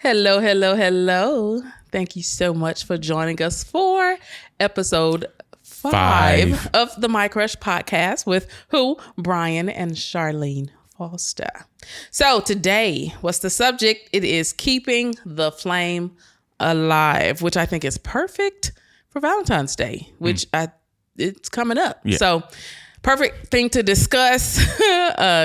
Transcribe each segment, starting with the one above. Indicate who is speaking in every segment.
Speaker 1: Hello, hello, hello. Thank you so much for joining us for episode 5 of the MyCrush podcast with who? Brian and Charlene Foster. So today, what's the subject? It is keeping the flame alive, which I think is perfect for Valentine's Day, which it's coming up. Yeah. So perfect thing to discuss,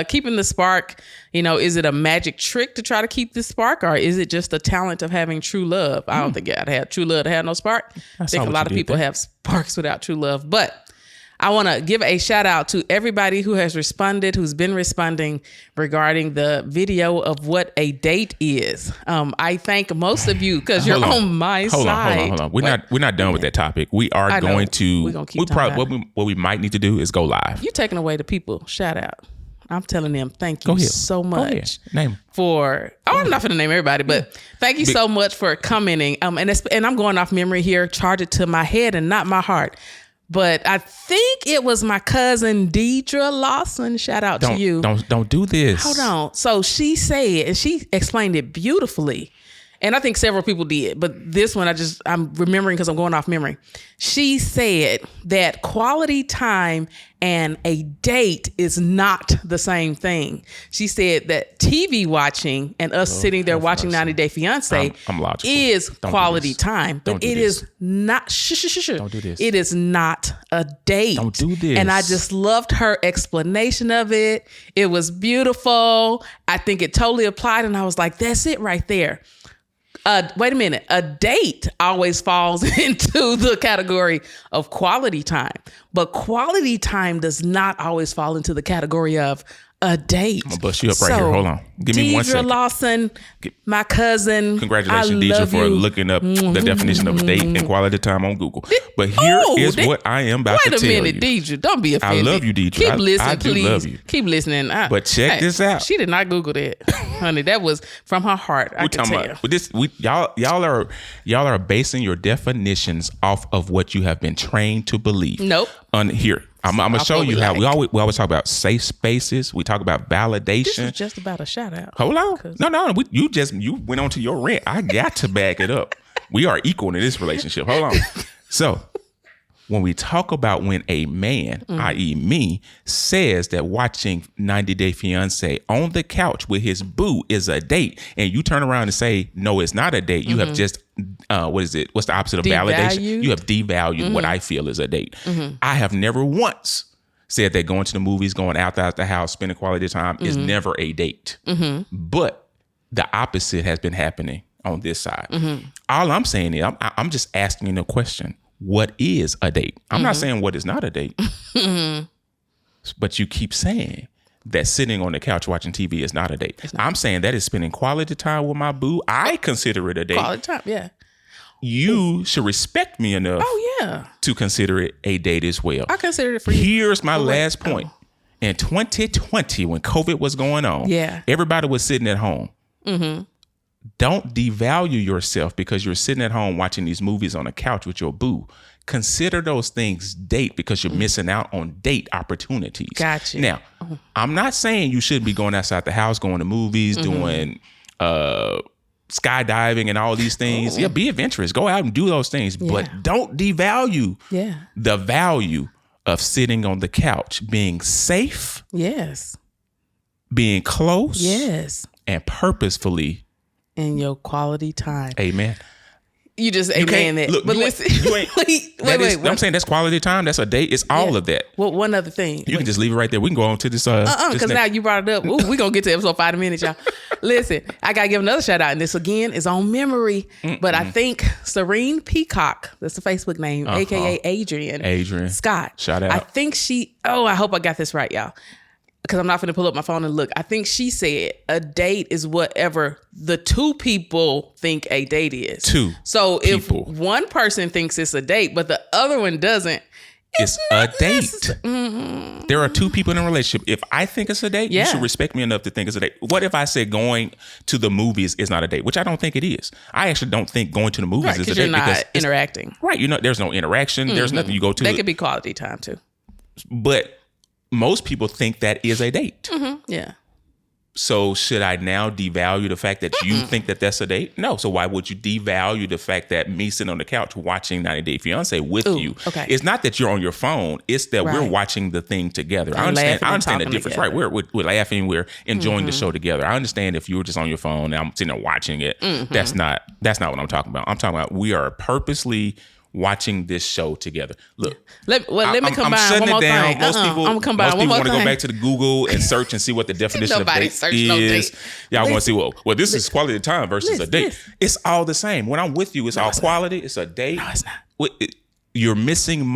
Speaker 1: keeping the spark. You know, is it a magic trick to try to keep the spark, or is it just a talent of having true love? I don't think you gotta have true love to have no spark. I think a lot of people have sparks without true love. But I want to give a shout out to everybody who has responded, who's been responding regarding the video of what a date is. I thank most of you because you're on my side.
Speaker 2: Hold on. We're not done with that topic. We are going to. What we might need to do is go live.
Speaker 1: You're taking away the people. Shout out. I'm telling them thank you so much
Speaker 2: name
Speaker 1: for. I'm not going to name everybody, but thank you so much for commenting. And I'm going off memory here. Charge it to my head and not my heart. But I think it was my cousin Deidre Lawson. Shout out to you.
Speaker 2: Don't do this.
Speaker 1: Hold on. So she said, and she explained it beautifully. And I think several people did, but this one I'm remembering because I'm going off memory. She said that quality time and a date is not the same thing. She said that TV watching and us sitting there watching 90 Day Fiance is quality time, but it is not.
Speaker 2: Don't do this.
Speaker 1: It is not a date.
Speaker 2: Don't do this.
Speaker 1: And I just loved her explanation of it. It was beautiful. I think it totally applied, and I was like, that's it right there. Wait a minute. A date always falls into the category of quality time, but quality time does not always fall into the category of a date.
Speaker 2: I'm gonna bust you up right here. Hold on. Give me 1 second.
Speaker 1: Deidre Lawson, my cousin.
Speaker 2: Congratulations, Deidre, for looking up the definition of a date and quality time on Google. But here is what I am about to tell you.
Speaker 1: Wait a minute, Deidre. Don't be offended.
Speaker 2: I love you, Deidre.
Speaker 1: Keep listening,
Speaker 2: I do
Speaker 1: please.
Speaker 2: love you.
Speaker 1: Keep listening.
Speaker 2: But check this out.
Speaker 1: She did not Google that, honey. That was from her heart. I can tell.
Speaker 2: Y'all are basing your definitions off of what you have been trained to believe.
Speaker 1: Nope.
Speaker 2: Here, I'm gonna show you how we always talk about safe spaces. We talk about validation.
Speaker 1: This was just about a shout out.
Speaker 2: Hold on. No. You went on to your rant. I got to back it up. We are equal in this relationship. Hold on. So when we talk about when a man, i.e. me, says that watching 90 Day Fiance on the couch with his boo is a date, and you turn around and say, no, it's not a date, you have just, what is it? What's the opposite of validation? You have devalued what I feel is a date. I have never once said that going to the movies, going out the house, spending quality time is never a date. But the opposite has been happening on this side. All I'm saying is I'm just asking a question. What is a date? I'm not saying what is not a date, but you keep saying that sitting on the couch watching TV is not a date. I'm saying that is spending quality time with my boo. I consider it a date.
Speaker 1: Quality time, yeah.
Speaker 2: You should respect me enough to consider it a date as well.
Speaker 1: I consider it for you.
Speaker 2: Here's my last point. In 2020, when COVID was going on, everybody was sitting at home. Don't devalue yourself because you're sitting at home watching these movies on a couch with your boo. Consider those things date because you're missing out on date opportunities.
Speaker 1: Gotcha.
Speaker 2: Now, I'm not saying you shouldn't be going outside the house, going to movies, doing skydiving and all these things. Yeah, be adventurous. Go out and do those things. But don't devalue the value of sitting on the couch, being safe.
Speaker 1: Yes.
Speaker 2: Being close.
Speaker 1: Yes.
Speaker 2: And purposefully
Speaker 1: in your quality time.
Speaker 2: Amen.
Speaker 1: You just amen that.
Speaker 2: Look,
Speaker 1: but listen, wait.
Speaker 2: I'm saying that's quality time. That's a date. It's all of that.
Speaker 1: Well, one other thing.
Speaker 2: You can just leave it right there. We can go on to this.
Speaker 1: Because now you brought it up. Ooh, we're going to get to episode 5 in a minute, y'all. Listen, I got to give another shout out. And this, again, is on memory. But I think Serene Peacock, that's the Facebook name, a.k.a. Adrian Scott.
Speaker 2: Shout out.
Speaker 1: I think I hope I got this right, y'all. Because I'm not going to pull up my phone and look. I think she said a date is whatever the two people think a date is. So if one person thinks it's a date, but the other one doesn't,
Speaker 2: it's a date. There are two people in a relationship. If I think it's a date, you should respect me enough to think it's a date. What if I said going to the movies is not a date, which I don't think it is. I actually don't think going to the movies is a date.
Speaker 1: You're not interacting.
Speaker 2: Right. There's no interaction. There's nothing you go to.
Speaker 1: That could be quality time too.
Speaker 2: But most people think that is a date.
Speaker 1: Yeah.
Speaker 2: So should I now devalue the fact that you think that that's a date? No. So why would you devalue the fact that me sitting on the couch watching 90 Day Fiance with you?
Speaker 1: Okay.
Speaker 2: It's not that you're on your phone. It's that we're watching the thing together. I understand the difference. Together. Right. We're laughing. We're enjoying the show together. I understand if you were just on your phone and I'm sitting there watching it. That's not what I'm talking about. I'm talking about we are purposely watching this show together. Look,
Speaker 1: let me combine
Speaker 2: I'm
Speaker 1: one more
Speaker 2: down.
Speaker 1: thing.
Speaker 2: Most people want to go back to the Google and search and see what the definition of date is.
Speaker 1: No date.
Speaker 2: Y'all want to see, well, this is quality time versus a date. It's all the same. When I'm with you, it's all quality. It's a date.
Speaker 1: No, it's not.
Speaker 2: You're missing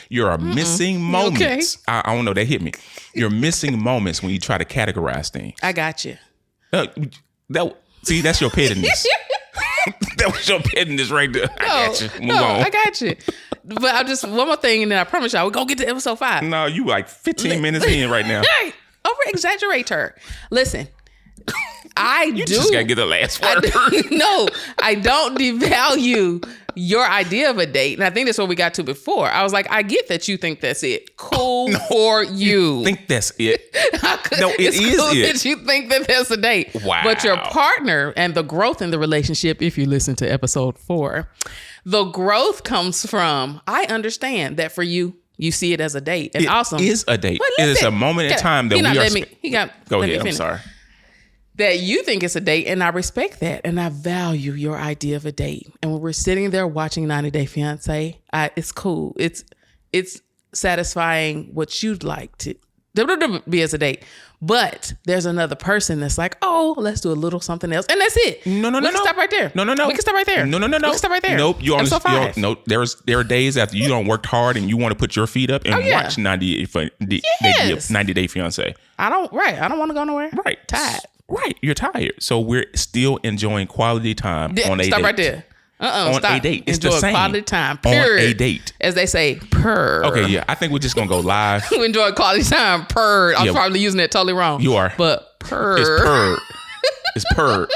Speaker 2: you're missing moments.
Speaker 1: Okay.
Speaker 2: I don't know. That hit me. You're missing moments when you try to categorize things.
Speaker 1: I got you.
Speaker 2: That's your pettiness. That was your pettiness right there. I got you. Move on.
Speaker 1: I got you. But I'll just one more thing, and then I promise y'all we're gonna get to episode 5.
Speaker 2: No, you like 15 minutes in right now.
Speaker 1: Over exaggerate her. Listen,
Speaker 2: you just gotta get the last word.
Speaker 1: I don't devalue your idea of a date, and I think that's what we got to before. I was like, I get that you think that's it. Cool for you.
Speaker 2: Think that's it? No, it is
Speaker 1: cool
Speaker 2: it.
Speaker 1: that you think that that's a date.
Speaker 2: Wow.
Speaker 1: But your partner and the growth in the relationship, if you listen to episode 4, the growth comes from, I understand that for you, you see it as a date. And awesome.
Speaker 2: It is a date. It is a moment in time that we are... Go ahead, I'm sorry.
Speaker 1: That you think it's a date, and I respect that, and I value your idea of a date. And when we're sitting there watching 90 Day Fiance, it's cool. It's satisfying what you'd like to be as a date. But there's another person that's like, oh, let's do a little something else, and that's it.
Speaker 2: No.
Speaker 1: We can stop right there.
Speaker 2: No.
Speaker 1: We can stop right there.
Speaker 2: No.
Speaker 1: We can stop right there.
Speaker 2: Nope.
Speaker 1: Episode 5.
Speaker 2: No. There are days after you don't worked hard and you want to put your feet up and watch 90 Day Fiance.
Speaker 1: I don't want to go nowhere.
Speaker 2: Right.
Speaker 1: Tired.
Speaker 2: Right, you're tired. So we're still enjoying quality time on a date.
Speaker 1: Stop right there.
Speaker 2: On
Speaker 1: stop.
Speaker 2: a date. It's
Speaker 1: enjoy
Speaker 2: the same.
Speaker 1: Quality time. Period.
Speaker 2: On a date.
Speaker 1: As they say, purr.
Speaker 2: Okay, yeah. I think we're just going to go live.
Speaker 1: We enjoy quality time. Purr. I'm probably using it totally wrong.
Speaker 2: You are.
Speaker 1: But purr.
Speaker 2: It's purr. It's purr.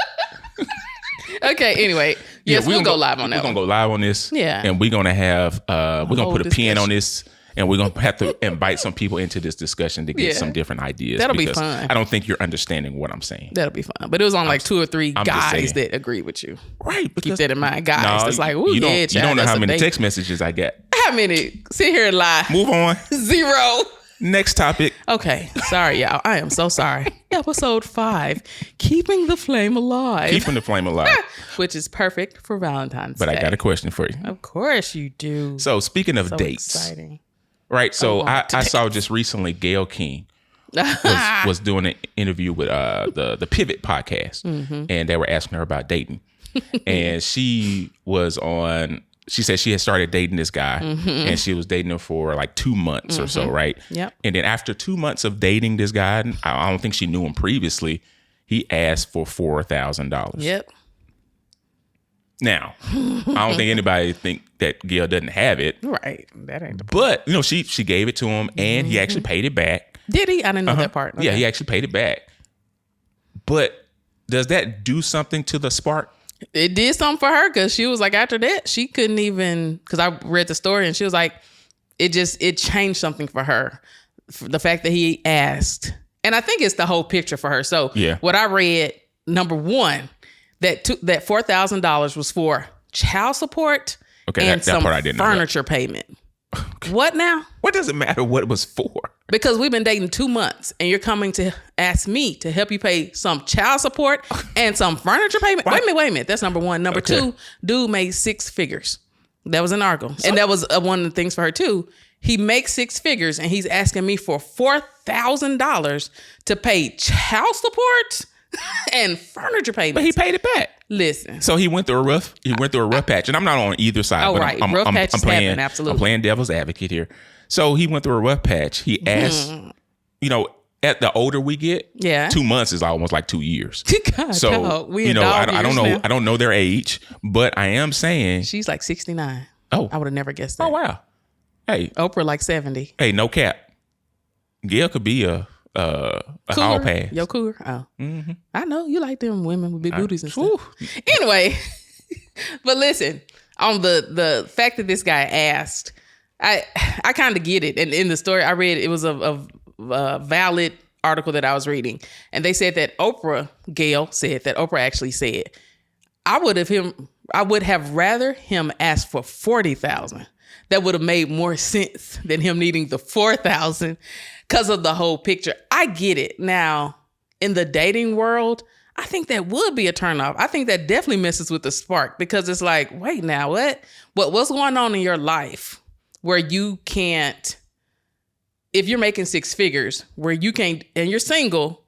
Speaker 1: Okay, anyway. Yes, we'll go live on that.
Speaker 2: We're going to go live on this.
Speaker 1: Yeah.
Speaker 2: And we're going to have, we're going to put a pin on this. And we're going to have to invite some people into this discussion to get some different ideas.
Speaker 1: That'll be fun.
Speaker 2: I don't think you're understanding what I'm saying.
Speaker 1: That'll be fun. But it was on like 2 or 3 guys that agree with you.
Speaker 2: Right.
Speaker 1: Keep that in mind. Guys, it's like, ooh,
Speaker 2: you don't know how many text messages I get.
Speaker 1: How many? Sit here and lie.
Speaker 2: Move on.
Speaker 1: 0.
Speaker 2: Next topic.
Speaker 1: Okay. Sorry, y'all. I am so sorry. Episode 5, Keeping the Flame Alive.
Speaker 2: Keeping the Flame Alive.
Speaker 1: Which is perfect for Valentine's Day.
Speaker 2: But I got a question for you.
Speaker 1: Of course you do.
Speaker 2: So speaking of dates.
Speaker 1: Exciting.
Speaker 2: Right. So I saw just recently Gayle King was doing an interview with the Pivot podcast, and they were asking her about dating. And she said she had started dating this guy, and she was dating him for like 2 months or so, right?
Speaker 1: Yep.
Speaker 2: And then after 2 months of dating this guy, I don't think she knew him previously, he asked for $4,000.
Speaker 1: Yep.
Speaker 2: Now, I don't think anybody think that Gayle doesn't have it.
Speaker 1: Right. That ain't the point.
Speaker 2: But, she gave it to him, and he actually paid it back.
Speaker 1: Did he? I didn't know that part. Okay.
Speaker 2: Yeah, he actually paid it back. But does that do something to the spark?
Speaker 1: It did something for her, because she was like, after that, she couldn't even, because I read the story, and she was like, it changed something for her. The fact that he asked. And I think it's the whole picture for her. So what I read, number 1, that $4,000 was for child support and some furniture payment. Okay. What now?
Speaker 2: What does it matter what it was for?
Speaker 1: Because we've been dating 2 months, and you're coming to ask me to help you pay some child support and some furniture payment. Wait a minute. That's number 1. Number 2, dude made 6 figures. That was an article. And that was one of the things for her too. He makes 6 figures, and he's asking me for $4,000 to pay child support and furniture payments.
Speaker 2: But he paid it back.
Speaker 1: Listen.
Speaker 2: So he went through a rough patch, and I'm not on either side.
Speaker 1: Oh, right. Rough patches happen, absolutely.
Speaker 2: I'm playing devil's advocate here. So he went through a rough patch. He asked, at the older we get, 2 months is almost like 2 years.
Speaker 1: God,
Speaker 2: so I don't know their age, but I am saying
Speaker 1: she's like 69.
Speaker 2: Oh,
Speaker 1: I would have never guessed that.
Speaker 2: Oh wow. Hey,
Speaker 1: Oprah like 70.
Speaker 2: Hey, no cap. Gayle could be a hall pass.
Speaker 1: Yo, cougar. Oh, I know you like them women with big booties and stuff. Anyway, but listen, on the fact that this guy asked, I kind of get it. And in the story I read, it was a valid article that I was reading, and they said that Gail said that Oprah actually said, I would have rather him ask for $40,000. That would have made more sense than him needing the $4,000 because of the whole picture. I get it. Now, in the dating world, I think that would be a turnoff. I think that definitely messes with the spark because it's like, wait, now what's going on in your life where you can't, if you're making six figures, where you can't, and you're single,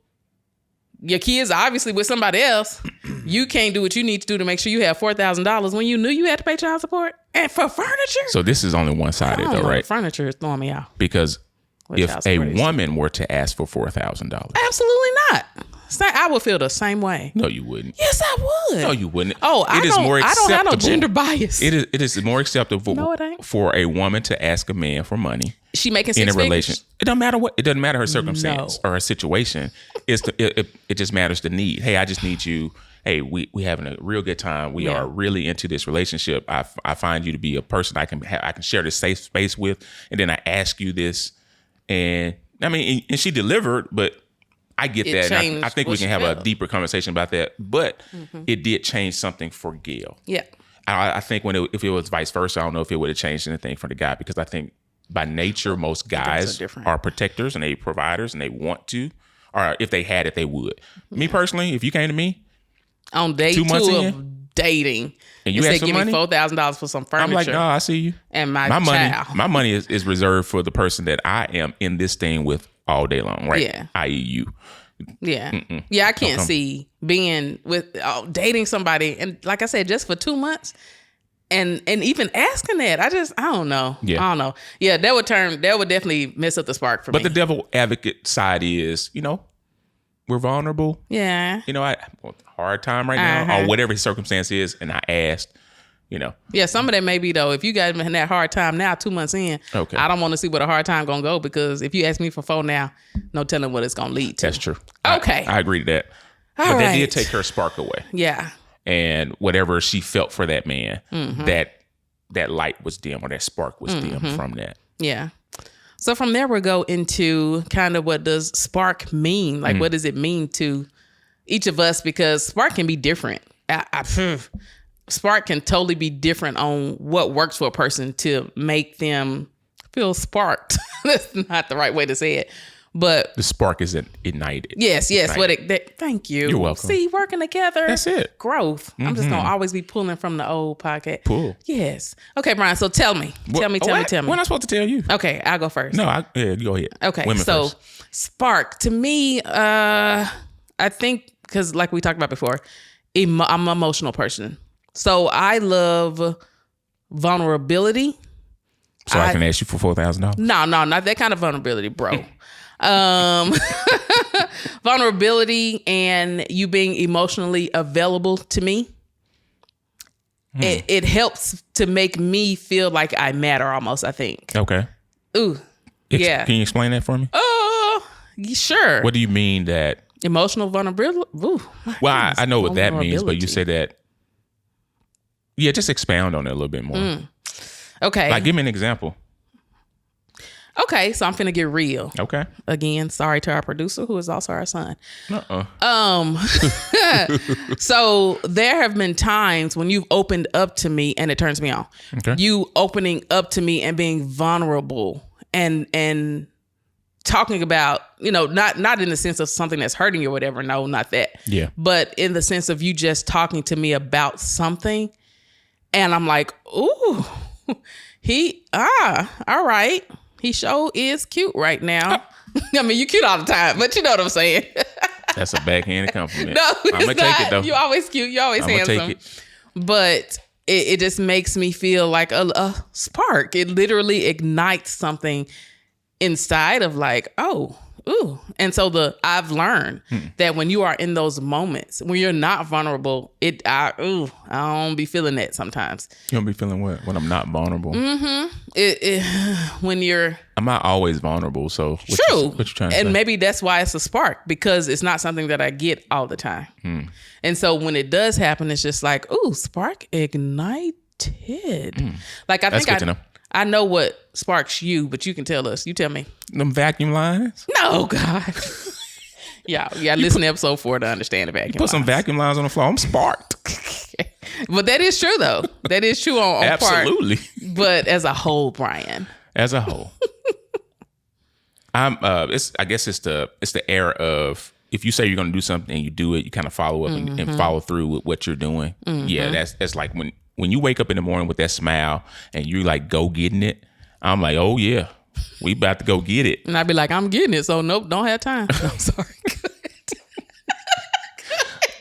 Speaker 1: your kids are obviously with somebody else, you can't do what you need to do to make sure you have $4,000 when you knew you had to pay child support and for furniture.
Speaker 2: So this is only one-sided though, right?
Speaker 1: Furniture is throwing me out.
Speaker 2: Because if a woman were to ask for $4,000.
Speaker 1: Absolutely not. I would feel the same way.
Speaker 2: No, you wouldn't.
Speaker 1: Yes, I would.
Speaker 2: No, you wouldn't.
Speaker 1: Oh, I don't have no gender bias.
Speaker 2: It is more acceptable for a woman to ask a man for money.
Speaker 1: She making six
Speaker 2: in a relationship. It doesn't matter what. It doesn't matter her circumstance
Speaker 1: No.
Speaker 2: or her situation. It just matters the need. Hey, I just need you. Hey, we having a real good time. We are really into this relationship. I find you to be a person I can share this safe space with. And then I ask you this, and I mean, and she delivered, but I get that. And I think we can have a deeper conversation about that. But it did change something for Gail.
Speaker 1: Yeah.
Speaker 2: I think if it was vice versa, I don't know if it would have changed anything for the guy, because I think by nature, most guys are protectors and they providers and they want to, or if they had it, they would. Me personally, if you came to me
Speaker 1: on day 2 of dating
Speaker 2: and you had some
Speaker 1: give
Speaker 2: money,
Speaker 1: me $4,000 for some furniture,
Speaker 2: I'm like, no, I see you.
Speaker 1: And my child.
Speaker 2: My money is reserved for the person that I am in this thing with all day long, right?
Speaker 1: Yeah.
Speaker 2: I.e. you.
Speaker 1: Yeah. Yeah, I can't see being with dating somebody, and like I said, just for 2 months. And even asking that, I don't know.
Speaker 2: Yeah.
Speaker 1: I don't know. Yeah, that would definitely mess up the spark for me.
Speaker 2: But the devil advocate side is, we're vulnerable.
Speaker 1: Yeah.
Speaker 2: I hard time right now, or whatever his circumstance is, and I asked,
Speaker 1: Yeah, some of that may be, though, if you guys been in that hard time now, 2 months in,
Speaker 2: okay,
Speaker 1: I don't want to see what a hard time gonna go, because if you ask me for 4 now, no telling what it's gonna lead to.
Speaker 2: That's true.
Speaker 1: Okay.
Speaker 2: I agree to that. But that did take her spark away.
Speaker 1: Yeah.
Speaker 2: And whatever she felt for that man, that light was dim, or that spark was dim from that.
Speaker 1: Yeah. So from there, we'll go into kind of what does spark mean? Like, what does it mean to each of us? Because spark can be different. Spark can totally be different on what works for a person to make them feel sparked. That's not the right way to say it. But
Speaker 2: the spark is ignited.
Speaker 1: Yes. Thank you.
Speaker 2: You're welcome.
Speaker 1: See, working together.
Speaker 2: That's it.
Speaker 1: Growth. I'm just gonna always be pulling from the old pocket.
Speaker 2: Pull.
Speaker 1: Yes. Okay, Brian. So tell me. Tell me.
Speaker 2: When am I supposed to tell you?
Speaker 1: Okay, I'll go first.
Speaker 2: No, go ahead.
Speaker 1: Okay.
Speaker 2: Women
Speaker 1: so
Speaker 2: first.
Speaker 1: spark to me, I think, because like we talked about before, I'm an emotional person. So I love vulnerability.
Speaker 2: So I can ask you for $4,000?
Speaker 1: No, not that kind of vulnerability, bro. Vulnerability and you being emotionally available to me. It helps to make me feel like I matter almost, I think.
Speaker 2: Okay.
Speaker 1: Ooh. Yeah.
Speaker 2: Can you explain that for me?
Speaker 1: Sure.
Speaker 2: What do you mean that?
Speaker 1: Emotional vulnerability? Ooh,
Speaker 2: well, I know what that means, but you say that. Yeah, just expound on it a little bit more.
Speaker 1: Okay.
Speaker 2: Like, give me an example.
Speaker 1: Okay, so I'm finna get real.
Speaker 2: Okay.
Speaker 1: Again, sorry to our producer, who is also our son. So there have been times when you've opened up to me and it turns me on.
Speaker 2: Okay.
Speaker 1: You opening up to me and being vulnerable and talking about, not in the sense of something that's hurting you or whatever. No, not that.
Speaker 2: Yeah.
Speaker 1: But in the sense of you just talking to me about something. And I'm like, ooh, all right. He sure is cute right now. I mean, you cute all the time, but you know what I'm saying.
Speaker 2: That's a backhanded compliment.
Speaker 1: No,
Speaker 2: I'm going to take it, though.
Speaker 1: You always cute. You always handsome.
Speaker 2: Take it.
Speaker 1: But it just makes me feel like a spark. It literally ignites something inside of like, oh, ooh. And so I've learned that when you are in those moments, when you're not vulnerable, I don't be feeling that sometimes.
Speaker 2: You don't be feeling what? When I'm not vulnerable?
Speaker 1: When you're...
Speaker 2: I'm not always vulnerable, so...
Speaker 1: True.
Speaker 2: What you trying to say?
Speaker 1: And maybe that's why it's a spark, because it's not something that I get all the time. And so when it does happen, it's just like, ooh, spark ignited. Like, I think
Speaker 2: good to know.
Speaker 1: I know what sparks you, but you can tell us. You tell me.
Speaker 2: Them vacuum lines?
Speaker 1: No, God. Yeah, listen to episode 4 to understand the vacuum.
Speaker 2: Put some vacuum lines on the floor. I'm sparked.
Speaker 1: But that is true, though. That is true on
Speaker 2: Absolutely.
Speaker 1: part. But as a whole, Brian.
Speaker 2: As a whole, I guess it's the era of, if you say you're going to do something and you do it, you kind of follow up and follow through with what you're doing. Yeah, that's like when you wake up in the morning with that smile and you like go getting it. I'm like, oh yeah, we about to go get it.
Speaker 1: And I'd be like, I'm getting it, so nope, don't have time. No, I'm sorry.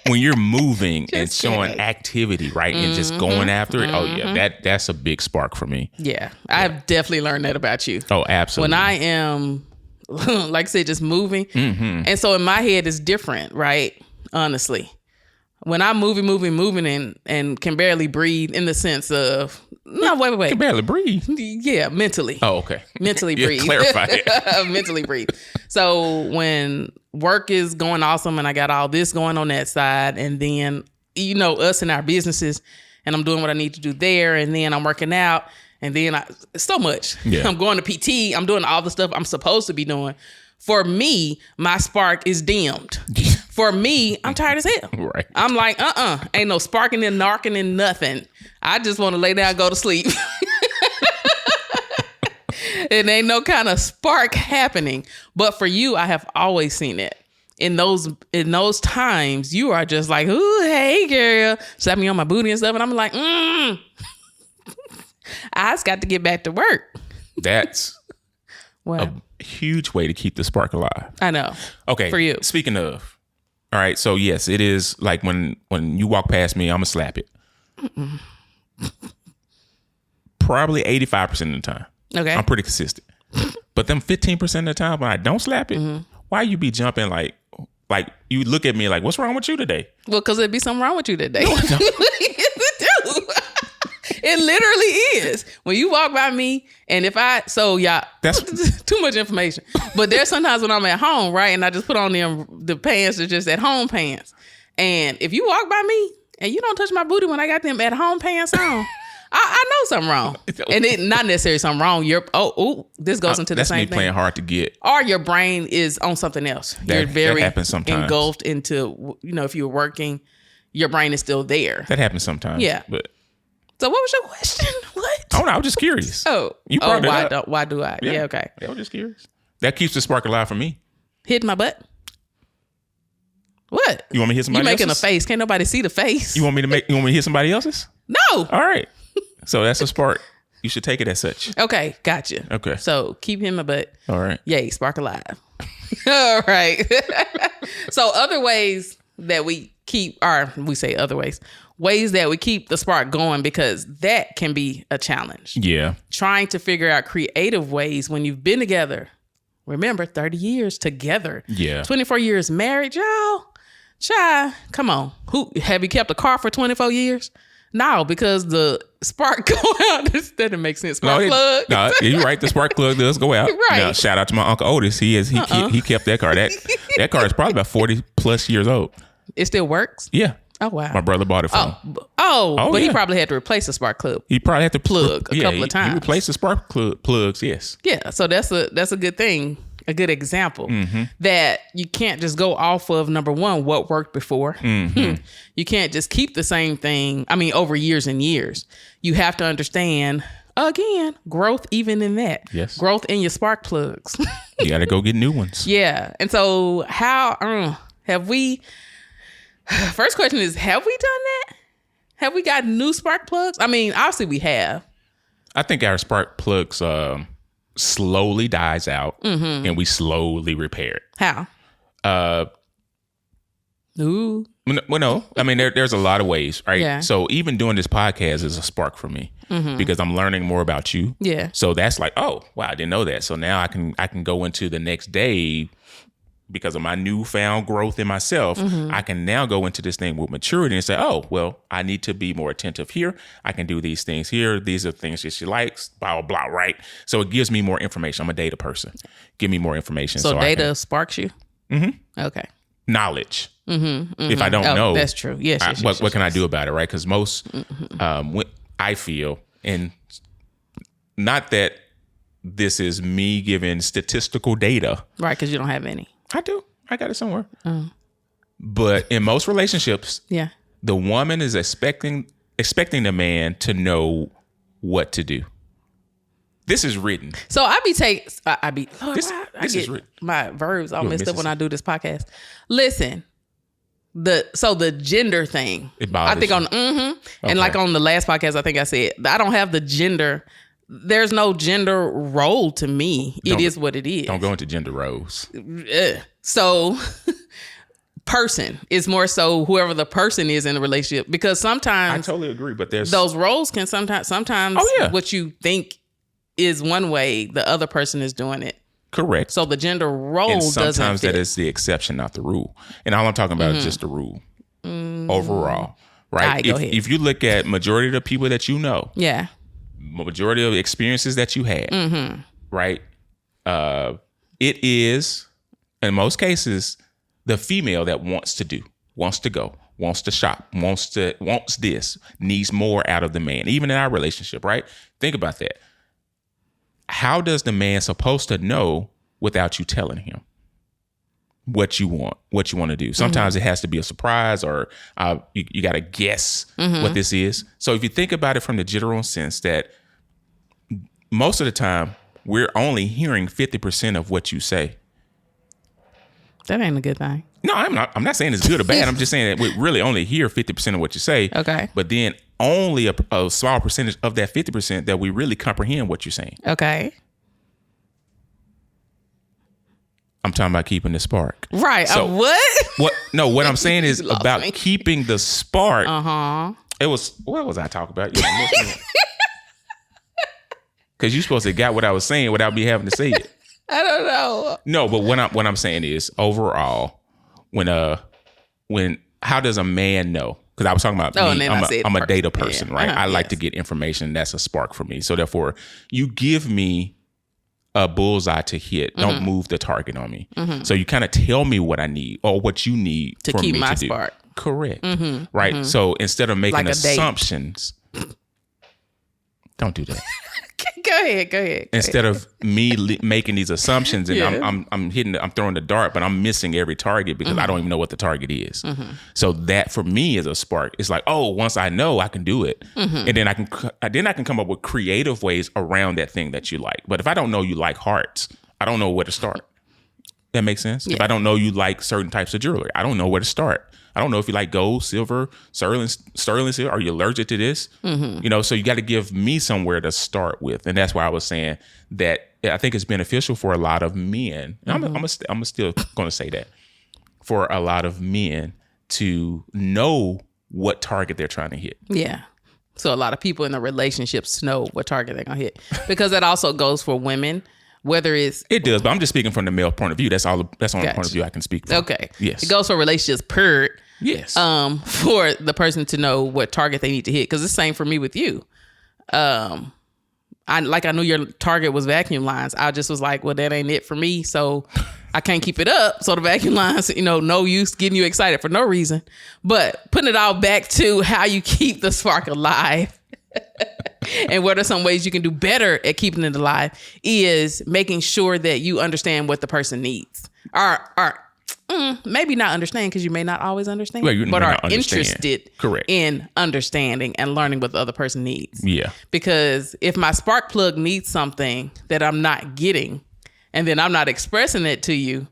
Speaker 2: When you're moving and showing activity, right, and just going after it, oh yeah, that's a big spark for me.
Speaker 1: Yeah, I've definitely learned that about you.
Speaker 2: Oh, absolutely.
Speaker 1: When I am, like I said, just moving, and so in my head it's different, right? Honestly, when I'm moving, and can barely breathe, in the sense of wait,
Speaker 2: can barely breathe.
Speaker 1: Yeah, mentally.
Speaker 2: Oh, okay.
Speaker 1: Mentally breathe.
Speaker 2: Clarify it.
Speaker 1: Mentally breathe. So when work is going awesome and I got all this going on that side, and then, us and our businesses, and I'm doing what I need to do there, and then I'm working out, and then so much.
Speaker 2: Yeah.
Speaker 1: I'm going to PT. I'm doing all the stuff I'm supposed to be doing. For me, my spark is dimmed. For me, I'm tired as hell.
Speaker 2: Right.
Speaker 1: I'm like, ain't no sparking and narking and nothing. I just want to lay down and go to sleep. It ain't no kind of spark happening. But for you, I have always seen it. In those times, you are just like, ooh, hey, girl. Slap me on my booty and stuff. And I'm like, I just got to get back to work.
Speaker 2: That's a huge way to keep the spark alive.
Speaker 1: I know.
Speaker 2: Okay.
Speaker 1: For you.
Speaker 2: Speaking of, all right. So yes, it is like when you walk past me, I'm gonna slap it. Probably 85% of the time.
Speaker 1: Okay.
Speaker 2: I'm pretty consistent. But them 15% of the time when I don't slap it, why you be jumping like you look at me like, what's wrong with you today?
Speaker 1: Well, because there'd be something wrong with you today. It literally is. When you walk by me, and that's too much information. But there's sometimes when I'm at home, right, and I just put on the pants that just at home pants. And if you walk by me and you don't touch my booty when I got them at home pants on, I know something wrong. And it not necessarily something wrong. This goes into the same thing.
Speaker 2: That's me playing hard to get.
Speaker 1: Or your brain is on something else. You're very
Speaker 2: that happens sometimes.
Speaker 1: Engulfed into, if you're working, your brain is still there.
Speaker 2: That happens sometimes.
Speaker 1: Yeah.
Speaker 2: But
Speaker 1: so what was your question? What?
Speaker 2: Oh no, I was just curious.
Speaker 1: You
Speaker 2: brought it up.
Speaker 1: Why do I? Yeah, okay.
Speaker 2: Yeah, I was just curious. That keeps the spark alive for me.
Speaker 1: Hitting my butt? What?
Speaker 2: You want me to hit somebody else's?
Speaker 1: You making a face. Can't nobody see the face.
Speaker 2: You want me to hit somebody else's?
Speaker 1: No.
Speaker 2: All right. So that's a spark. You should take it as such.
Speaker 1: Okay, gotcha.
Speaker 2: Okay.
Speaker 1: So keep hitting my butt.
Speaker 2: All right.
Speaker 1: Yay, spark alive. All right. So other ways that we keep, ways that we keep the spark going, because that can be a challenge.
Speaker 2: Yeah.
Speaker 1: Trying to figure out creative ways when you've been together. Remember, 30 years together.
Speaker 2: Yeah. 24
Speaker 1: years married, y'all. Child, come on. Have you kept a car for 24 years? No, because the spark go out. This doesn't make sense. Spark plug.
Speaker 2: No, you're right. The spark plug does go out.
Speaker 1: Right.
Speaker 2: Now, shout out to my Uncle Otis. He kept that car. That car is probably about 40 plus years old.
Speaker 1: It still works?
Speaker 2: Yeah.
Speaker 1: Oh, wow.
Speaker 2: My brother bought it for him.
Speaker 1: But he probably had to replace the spark plug.
Speaker 2: He probably had to
Speaker 1: plug a couple of times.
Speaker 2: He replaced the spark plugs, yes.
Speaker 1: Yeah, so that's a good thing, a good example that you can't just go off of, number one, what worked before. You can't just keep the same thing, over years and years. You have to understand, again, growth even in that.
Speaker 2: Yes.
Speaker 1: Growth in your spark plugs.
Speaker 2: You got to go get new ones.
Speaker 1: Yeah. And so how have we... First question is, have we done that? Have we got new spark plugs? Obviously we have.
Speaker 2: I think our spark plugs slowly dies out and we slowly repair it.
Speaker 1: How? Ooh.
Speaker 2: Well, no. There's a lot of ways, right?
Speaker 1: Yeah.
Speaker 2: So even doing this podcast is a spark for me because I'm learning more about you.
Speaker 1: Yeah.
Speaker 2: So that's like, oh, wow, I didn't know that. So now I can go into the next day. Because of my newfound growth in myself, I can now go into this thing with maturity and say, oh, well, I need to be more attentive here. I can do these things here. These are things that she likes, blah, blah, blah, right? So it gives me more information. I'm a data person. Give me more information.
Speaker 1: So data sparks you? Okay.
Speaker 2: Knowledge. If I don't know.
Speaker 1: That's true. Yes.
Speaker 2: What can I do about it, right? Because most, I feel, and not that this is me giving statistical data.
Speaker 1: Right, because you don't have any.
Speaker 2: I do. I got it somewhere. But in most relationships, the woman is expecting the man to know what to do. This is written.
Speaker 1: So this is
Speaker 2: written.
Speaker 1: My verbs all messed up when I do this podcast. Listen, the gender thing.
Speaker 2: It bothers
Speaker 1: I think on and like on the last podcast, I think I said I don't have the gender. There's no gender role to me. It is what it is.
Speaker 2: Don't go into gender roles.
Speaker 1: So person is more so whoever the person is in a relationship, because sometimes
Speaker 2: I totally agree, but there's
Speaker 1: those roles can sometimes what you think is one way, the other person is doing it.
Speaker 2: Correct.
Speaker 1: So the gender role
Speaker 2: and
Speaker 1: doesn't
Speaker 2: sometimes
Speaker 1: fit.
Speaker 2: that is the exception, not the rule. And all I'm talking about is just the rule overall, right?
Speaker 1: Right, go ahead.
Speaker 2: If you look at majority of the people that you know, majority of the experiences that you had, right? It is, in most cases, the female that wants to go, wants to shop, wants this, needs more out of the man, even in our relationship, right? Think about that. How does the man supposed to know without you telling him what you want to do? Sometimes it has to be a surprise, or you got to guess what this is. So if you think about it from the general sense that most of the time we're only hearing 50% of what you say.
Speaker 1: That ain't a good thing.
Speaker 2: No, I'm not saying it's good or bad. I'm just saying that we really only hear 50% of what you say.
Speaker 1: Okay.
Speaker 2: But then only a small percentage of that 50% that we really comprehend what you're saying.
Speaker 1: Okay.
Speaker 2: I'm talking about keeping the spark.
Speaker 1: Right.
Speaker 2: So
Speaker 1: what?
Speaker 2: What I'm saying is about
Speaker 1: me.
Speaker 2: keeping the spark. It was, what was I talking about? Because you're supposed to got what I was saying without me having to say it.
Speaker 1: I don't know.
Speaker 2: No, but what I'm saying is overall, when how does a man know? Because I was talking about me. I'm a data person, right? I like to get information. That's a spark for me. So therefore, you give me a bullseye to hit. Don't move the target on me. So you kind of tell me what I need or what you need
Speaker 1: to
Speaker 2: for
Speaker 1: keep
Speaker 2: me
Speaker 1: my
Speaker 2: to do.
Speaker 1: spark.
Speaker 2: Correct. Right. So instead of making assumptions, don't do that.
Speaker 1: Go ahead.
Speaker 2: Instead of me making these assumptions and I'm throwing the dart, but I'm missing every target because I don't even know what the target is. So that for me is a spark. It's like, oh, once I know, I can do it, and then I can come up with creative ways around that thing that you like. But if I don't know you like hearts, I don't know where to start. That makes sense. Yeah. If I don't know you like certain types of jewelry, I don't know where to start. I don't know if you like gold, silver, sterling silver. Are you allergic to this? So you got to give me somewhere to start with. And that's why I was saying that I think it's beneficial for a lot of men. I'm still going to say that for a lot of men to know what target they're trying to hit.
Speaker 1: Yeah. So a lot of people in the relationships know what target they're going to hit, because that also goes for women. Whether it does,
Speaker 2: but I'm just speaking from the male point of view. That's all. That's the only point of view I can speak from.
Speaker 1: Okay.
Speaker 2: Yes.
Speaker 1: It goes for relationships, period.
Speaker 2: Yes.
Speaker 1: For the person to know what target they need to hit, because it's the same for me with you. I knew your target was vacuum lines. I just was like, well, that ain't it for me, so I can't keep it up. So the vacuum lines, no use getting you excited for no reason. But putting it all back to how you keep the spark alive. And what are some ways you can do better at keeping it alive is making sure that you understand what the person needs. Or maybe not understand, because you may not always understand, but are interested in understanding and learning what the other person needs. Yeah. Because if my spark plug needs something that I'm not getting, and then I'm not expressing it to you,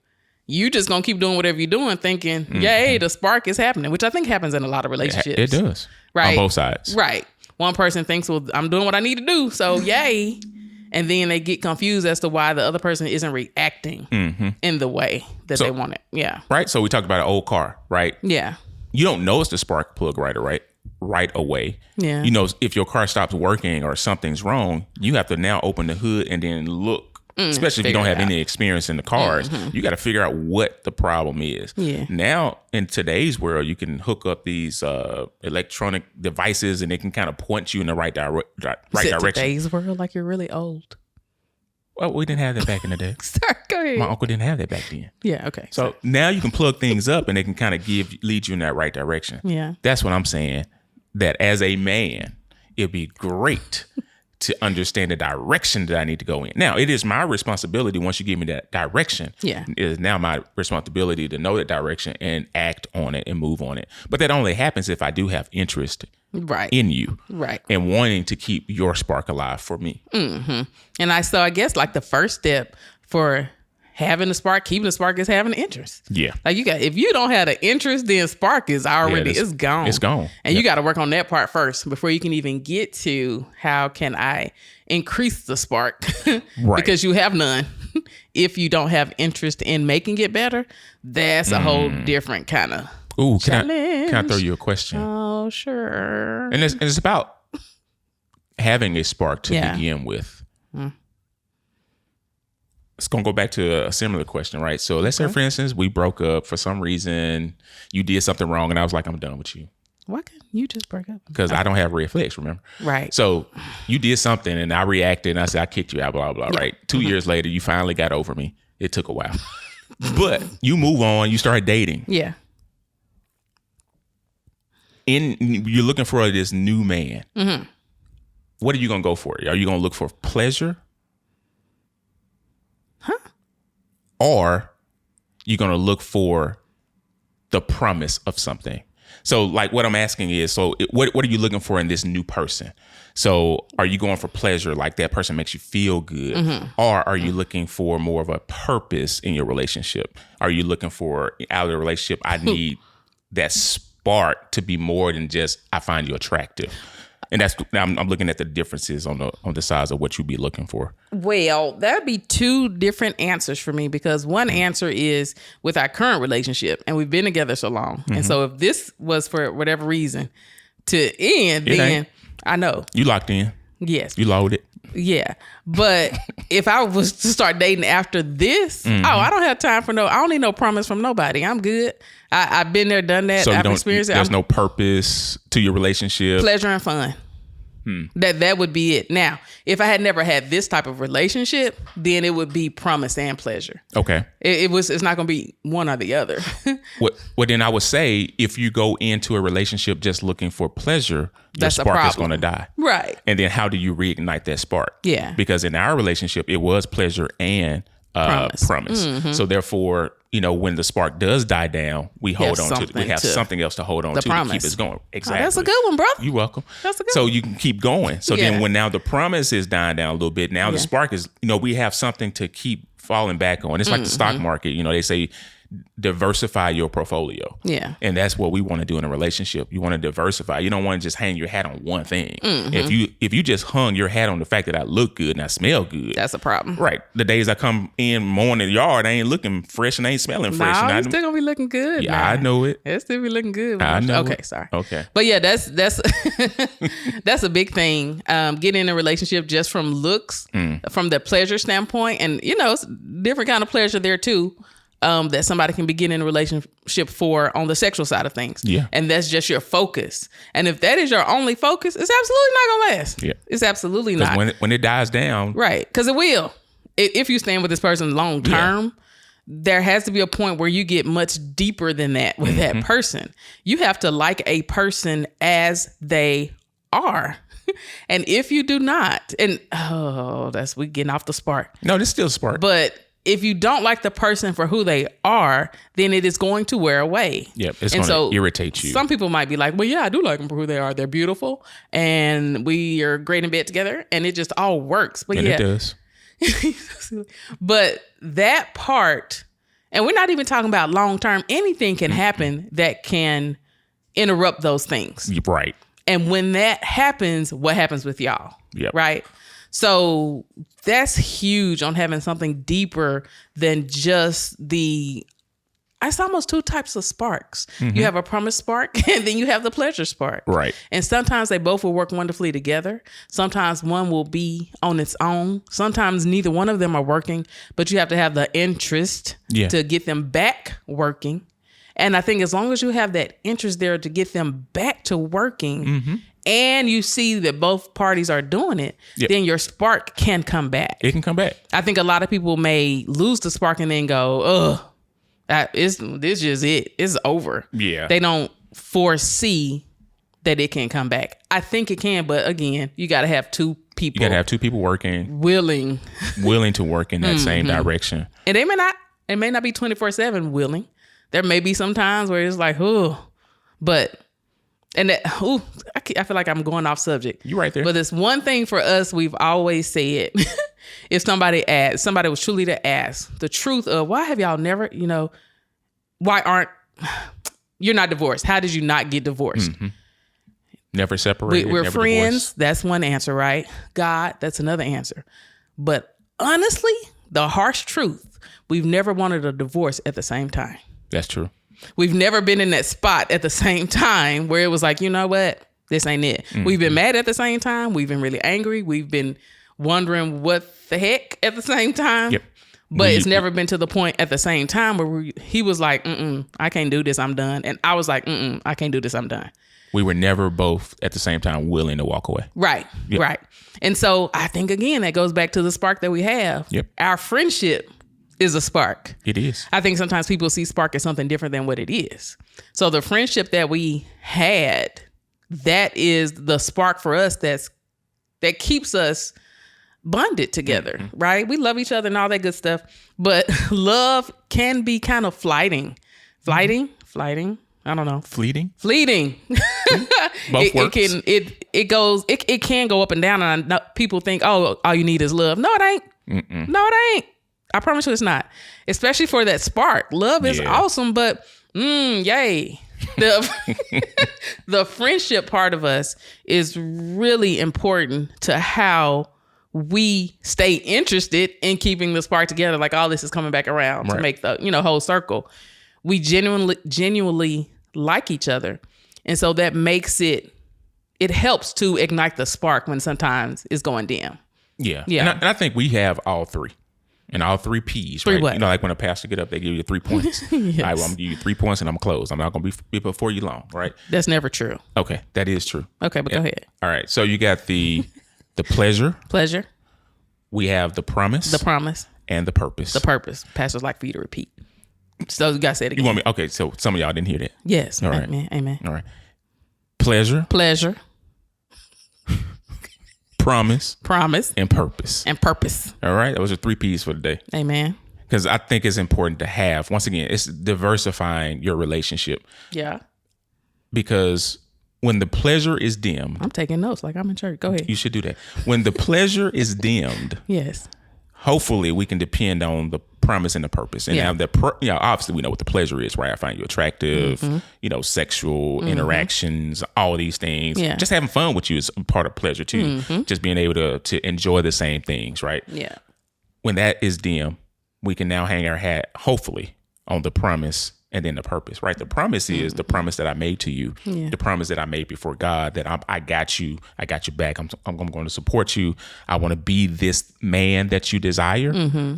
Speaker 1: you just gonna keep doing whatever you're doing, thinking, yay, the spark is happening, which I think happens in a lot of relationships.
Speaker 2: It does.
Speaker 1: Right.
Speaker 2: On both sides.
Speaker 1: Right. One person thinks, well, I'm doing what I need to do, so yay. And then they get confused as to why the other person isn't reacting in the way that they want it. Yeah.
Speaker 2: Right. So we talked about an old car, right?
Speaker 1: Yeah.
Speaker 2: You don't know it's the spark plug right away. Yeah. If your car stops working or something's wrong, you have to now open the hood and then look. Especially if you don't have any experience in the cars, you got to figure out what the problem is. Yeah. Now, in today's world, you can hook up these electronic devices and they can kind of point you in the right direction.
Speaker 1: Today's world, like you're really old.
Speaker 2: Well, we didn't have that back in the day.
Speaker 1: Sorry, go ahead.
Speaker 2: My uncle didn't have that back then.
Speaker 1: Yeah, okay.
Speaker 2: So now you can plug things up and they can kind of lead you in that right direction.
Speaker 1: Yeah.
Speaker 2: That's what I'm saying. That as a man, it'd be great to understand the direction that I need to go in. Now, it is my responsibility once you give me that direction.
Speaker 1: Yeah.
Speaker 2: It is now my responsibility to know that direction and act on it and move on it. But that only happens if I do have interest in you.
Speaker 1: Right.
Speaker 2: And wanting to keep your spark alive for me.
Speaker 1: Mm-hmm. And I guess like the first step for having the spark, keeping the spark is having the interest.
Speaker 2: Yeah.
Speaker 1: Like if you don't have the interest, then spark is already, it's gone.
Speaker 2: It's gone.
Speaker 1: And you got to work on that part first before you can even get to how can I increase the spark?
Speaker 2: Right.
Speaker 1: Because you have none. If you don't have interest in making it better, that's a whole different kind of challenge.
Speaker 2: Can I throw you a question?
Speaker 1: Oh, sure.
Speaker 2: And it's about having a spark to begin with. It's going to go back to a similar question, right? So let's say, for instance, we broke up for some reason. You did something wrong, and I was like, I'm done with you.
Speaker 1: Why couldn't you just break up?
Speaker 2: Because I don't have red flags, remember?
Speaker 1: Right.
Speaker 2: So you did something, and I reacted, and I said, I kicked you out, blah, blah, right? 2 years later, you finally got over me. It took a while. But you move on. You start dating.
Speaker 1: Yeah.
Speaker 2: You're looking for this new man.
Speaker 1: Mm-hmm.
Speaker 2: What are you going to go for? Are you going to look for pleasure? Or you're going to look for the promise of something. So like what I'm asking is, what are you looking for in this new person? So are you going for pleasure, like that person makes you feel good? Mm-hmm. Or are you looking for more of a purpose in your relationship? Are you looking for, out of the relationship, I need that spark to be more than just, I find you attractive? And I'm looking at the differences on the sides of what you'd be looking for. Well,
Speaker 1: that'd be two different answers for me, because one answer is with our current relationship, and we've been together so long. Mm-hmm. And so if this was for whatever reason to end, then I know.
Speaker 2: You locked in.
Speaker 1: Yes.
Speaker 2: You loaded.
Speaker 1: Yeah. But if I was to start dating after this, I don't have time for I don't need no promise from nobody. I'm good. I've been there, done that.
Speaker 2: So
Speaker 1: I've experienced it.
Speaker 2: There's no purpose to your relationship.
Speaker 1: Pleasure and fun. That would be it. Now, if I had never had this type of relationship, then it would be promise and pleasure.
Speaker 2: Okay.
Speaker 1: It's not going to be one or the other.
Speaker 2: Well, then I would say if you go into a relationship just looking for pleasure,
Speaker 1: that's
Speaker 2: your spark is going to die.
Speaker 1: Right.
Speaker 2: And then how do you reignite that spark?
Speaker 1: Yeah.
Speaker 2: Because in our relationship, it was pleasure and promise. Mm-hmm. So therefore, when the spark does die down, we hold on to it. We have something else to hold on to keep us going. Exactly.
Speaker 1: Oh, that's a good one, brother.
Speaker 2: You're welcome.
Speaker 1: That's a good
Speaker 2: one.
Speaker 1: So
Speaker 2: you can keep going. So then when now the promise is dying down a little bit, now the spark is, we have something to keep falling back on. It's like the stock market. They say diversify your portfolio.
Speaker 1: Yeah.
Speaker 2: And that's what we want to do in a relationship. You want to diversify. You don't want to just hang your hat on one thing. Mm-hmm. If you just hung your hat on the fact that I look good and I smell good,
Speaker 1: that's a problem.
Speaker 2: Right. The days I come in mowing the yard, I ain't looking fresh and I ain't smelling fresh.
Speaker 1: No, it's still gonna be looking good.
Speaker 2: Yeah, I know it.
Speaker 1: It's still be looking good.
Speaker 2: I know.
Speaker 1: Okay, sorry.
Speaker 2: Okay.
Speaker 1: But yeah, that's that's a big thing. Getting in a relationship just from looks, from the pleasure standpoint, and it's different kind of pleasure there too. That somebody can be getting in a relationship for on the sexual side of things.
Speaker 2: Yeah.
Speaker 1: And that's just your focus. And if that is your only focus, it's absolutely not going to last.
Speaker 2: Yeah.
Speaker 1: It's absolutely not.
Speaker 2: When it dies down.
Speaker 1: Right. Because it will. If you stand with this person long term, there has to be a point where you get much deeper than that with that person. You have to like a person as they are. And if you do not, and we getting off the spark.
Speaker 2: No, this still spark.
Speaker 1: But if you don't like the person for who they are, then it is going to wear away.
Speaker 2: Yep, it's going to irritate you.
Speaker 1: Some people might be like, well, yeah, I do like them for who they are. They're beautiful, and we are great in bed together, and it just all works. But
Speaker 2: it does.
Speaker 1: But that part, and we're not even talking about long-term, anything can happen that can interrupt those things.
Speaker 2: Right.
Speaker 1: And when that happens, what happens with y'all?
Speaker 2: Yep.
Speaker 1: Right? So that's huge on having something deeper than just it's almost two types of sparks. Mm-hmm. You have a promise spark and then you have the pleasure spark.
Speaker 2: Right.
Speaker 1: And sometimes they both will work wonderfully together. Sometimes one will be on its own. Sometimes neither one of them are working, but you have to have the interest to get them back working. And I think as long as you have that interest there to get them back to working, and you see that both parties are doing it, then your spark can come back.
Speaker 2: It can come back.
Speaker 1: I think a lot of people may lose the spark and then go, this just it. It's over.
Speaker 2: Yeah.
Speaker 1: They don't foresee that it can come back. I think it can, but again, you got to have two people.
Speaker 2: You got to have two people working,
Speaker 1: willing
Speaker 2: to work in that same direction.
Speaker 1: And it may not be 24/7 willing. There may be some times where it's like, I feel like I'm going off subject.
Speaker 2: You right there.
Speaker 1: But it's one thing for us, we've always said, if somebody was truly to ask the truth of why have y'all never, you're not divorced? How did you not get divorced?
Speaker 2: Mm-hmm. Never separated.
Speaker 1: We're
Speaker 2: never
Speaker 1: friends.
Speaker 2: Divorced.
Speaker 1: That's one answer, right? God, that's another answer. But honestly, the harsh truth, we've never wanted a divorce at the same time.
Speaker 2: That's true.
Speaker 1: We've never been in that spot at the same time where it was like, you know what? This ain't it. Mm-hmm. We've been mad at the same time. We've been really angry. We've been wondering what the heck at the same time.
Speaker 2: Yep.
Speaker 1: But it's never been to the point at the same time where he was like, I can't do this. I'm done. And I was like, I can't do this. I'm done.
Speaker 2: We were never both at the same time willing to walk away.
Speaker 1: Right. Yep. Right. And so I think, again, that goes back to the spark that we have.
Speaker 2: Yep.
Speaker 1: Our friendship is a spark.
Speaker 2: It is.
Speaker 1: I think sometimes people see spark as something different than what it is. So the friendship that we had, that is the spark for us that keeps us bonded together, right? We love each other and all that good stuff, but love can be kind of flighting. I don't know.
Speaker 2: Fleeting. Both works.
Speaker 1: It can go up and down, and I know people think, oh, all you need is love. No, it ain't. Mm-mm. No, it ain't. I promise you it's not. Especially for that spark. Love is awesome, but yay. The friendship part of us is really important to how we stay interested in keeping the spark together. Like all this is coming back around to make the whole circle. We genuinely like each other, and so that makes it helps to ignite the spark when sometimes it's going dim.
Speaker 2: Yeah. And I think we have all three. And all three P's, right?
Speaker 1: What?
Speaker 2: Like when a pastor get up, they give you 3 points.
Speaker 1: Yes.
Speaker 2: All right, well, I'm going to give you 3 points and I'm closed. I'm not going to be before you long, right?
Speaker 1: That's never true.
Speaker 2: Okay, that is true.
Speaker 1: Okay, but go ahead.
Speaker 2: All right, so you got the pleasure.
Speaker 1: Pleasure.
Speaker 2: We have the promise.
Speaker 1: The promise.
Speaker 2: And the purpose.
Speaker 1: The purpose. Pastors like for you to repeat. So you got to say it again.
Speaker 2: You want me? Okay, so some of y'all didn't hear that.
Speaker 1: Yes.
Speaker 2: All right.
Speaker 1: Amen.
Speaker 2: All right. Pleasure. Promise. And purpose. All right. Those are 3 P's for today.
Speaker 1: Amen.
Speaker 2: Because I think it's important to have, once again, it's diversifying your relationship.
Speaker 1: Yeah.
Speaker 2: Because when the pleasure is dimmed.
Speaker 1: I'm taking notes like I'm in church. Go ahead.
Speaker 2: You should do that. When the pleasure is dimmed.
Speaker 1: Yes.
Speaker 2: Hopefully we can depend on the promise and the purpose. And now obviously we know what the pleasure is, right? I find you attractive, sexual interactions, all of these things. Yeah. Just having fun with you is part of pleasure too. Just being able to enjoy the same things, right?
Speaker 1: Yeah.
Speaker 2: When that is dim, we can now hang our hat, hopefully, on the promise and then the purpose, right? The promise is the promise that I made to you, the promise that I made before God, that I got you back. I'm going to support you. I want to be this man that you desire,